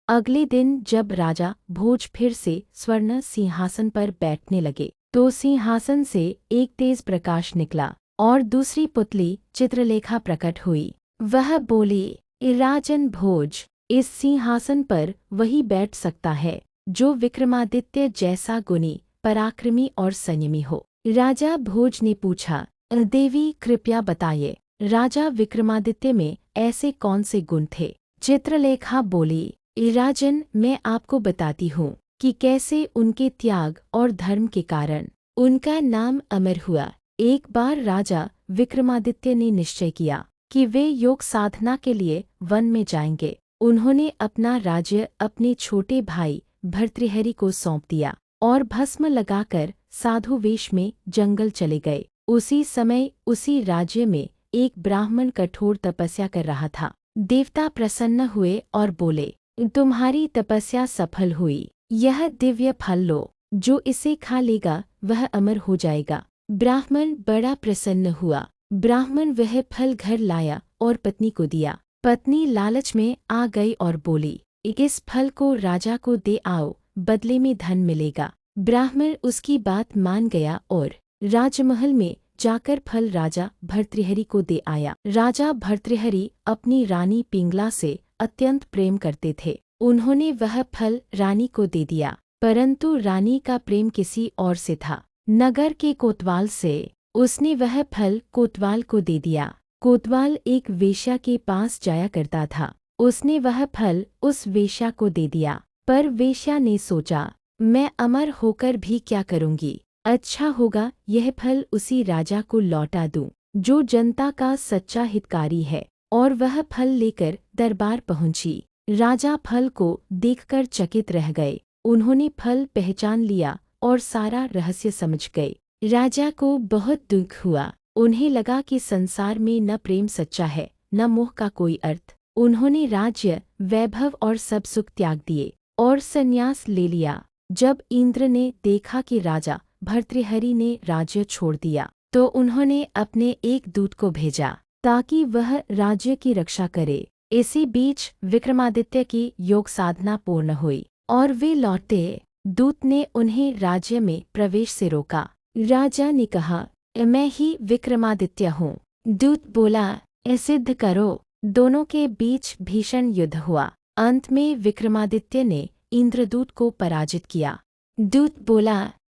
अगले दिन जब राजा भोज फिर से स्वर्ण सिंहासन पर बैठने लगे तो सिंहासन से एक तेज प्रकाश निकला और दूसरी पुतली चित्रलेखा प्रकट हुई। वह बोली, राजन भोज, इस सिंहासन पर वही बैठ सकता है जो विक्रमादित्य जैसा गुणी, पराक्रमी और संयमी हो। राजा भोज ने पूछा, देवी कृपया बताइए, राजा विक्रमादित्य में ऐसे कौन से गुण थे? चित्रलेखा बोली, राजन, मैं आपको बताती हूँ कि कैसे उनके त्याग और धर्म के कारण उनका नाम अमर हुआ। एक बार राजा विक्रमादित्य ने निश्चय किया कि वे योग साधना के लिए वन में जाएंगे। उन्होंने अपना राज्य अपने छोटे भाई भर्तृहरि को सौंप दिया और भस्म लगाकर साधु वेश में जंगल चले गए। उसी समय उसी राज्य में एक ब्राह्मण कठोर तपस्या कर रहा था। देवता प्रसन्न हुए और बोले, तुम्हारी तपस्या सफल हुई, यह दिव्य फल लो, जो इसे खा लेगा वह अमर हो जाएगा। ब्राह्मण बड़ा प्रसन्न हुआ। ब्राह्मण वह फल घर लाया और पत्नी को दिया। पत्नी लालच में आ गई और बोली, इस फल को राजा को दे आओ, बदले में धन मिलेगा। ब्राह्मण उसकी बात मान गया और राजमहल में जाकर फल राजा भर्तृहरि को दे आया। राजा भर्तृहरि अपनी रानी पिंगला से अत्यंत प्रेम करते थे। उन्होंने वह फल रानी को दे दिया, परंतु रानी का प्रेम किसी और से था, नगर के कोतवाल से। उसने वह फल कोतवाल को दे दिया। कोतवाल एक वेश्या के पास जाया करता था। उसने वह फल उस वेश्या को दे दिया, पर वेश्या ने सोचा, मैं अमर होकर भी क्या करूँगी, अच्छा होगा यह फल उसी राजा को लौटा दूं, जो जनता का सच्चा हितकारी है। और वह फल लेकर दरबार पहुंची। राजा फल को देखकर चकित रह गए। उन्होंने फल पहचान लिया और सारा रहस्य समझ गए। राजा को बहुत दुख हुआ। उन्हें लगा कि संसार में न प्रेम सच्चा है, न मोह का कोई अर्थ। उन्होंने राज्य, वैभव और सब सुख त्याग दिए और संन्यास ले लिया। जब इंद्र ने देखा कि राजा भर्तृहरि ने राज्य छोड़ दिया, तो उन्होंने अपने एक दूत को भेजा ताकि वह राज्य की रक्षा करे। इसी बीच विक्रमादित्य की योग साधना पूर्ण हुई और वे लौटे। दूत ने उन्हें राज्य में प्रवेश से रोका। राजा ने कहा, मैं ही विक्रमादित्य हूँ। दूत बोला, सिद्ध करो। दोनों के बीच भीषण युद्ध हुआ। अंत में विक्रमादित्य ने इंद्रदूत को पराजित किया। दूत बोला,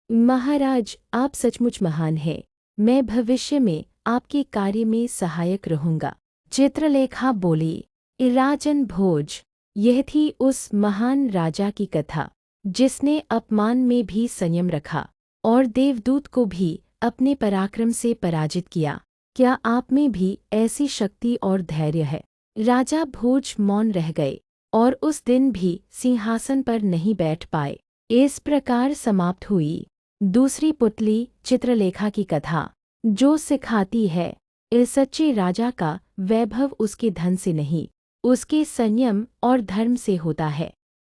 महाराज, आप सचमुच महान हैं। मैं भविष्य में आपके कार्य में सहायक रहूंगा। चित्रलेखा बोली, राजन भोज, यह थी उस महान राजा की कथा जिसने अपमान में भी संयम रखा और देवदूत को भी अपने पराक्रम से पराजित किया। क्या आप में भी ऐसी शक्ति और धैर्य है? राजा भोज मौन रह गए और उस दिन भी सिंहासन पर नहीं बैठ पाए। इस प्रकार समाप्त हुई दूसरी पुतली चित्रलेखा की कथा, जो सिखाती है, इस सच्चे राजा का वैभव उसके धन से नहीं, उसके संयम और धर्म से होता है।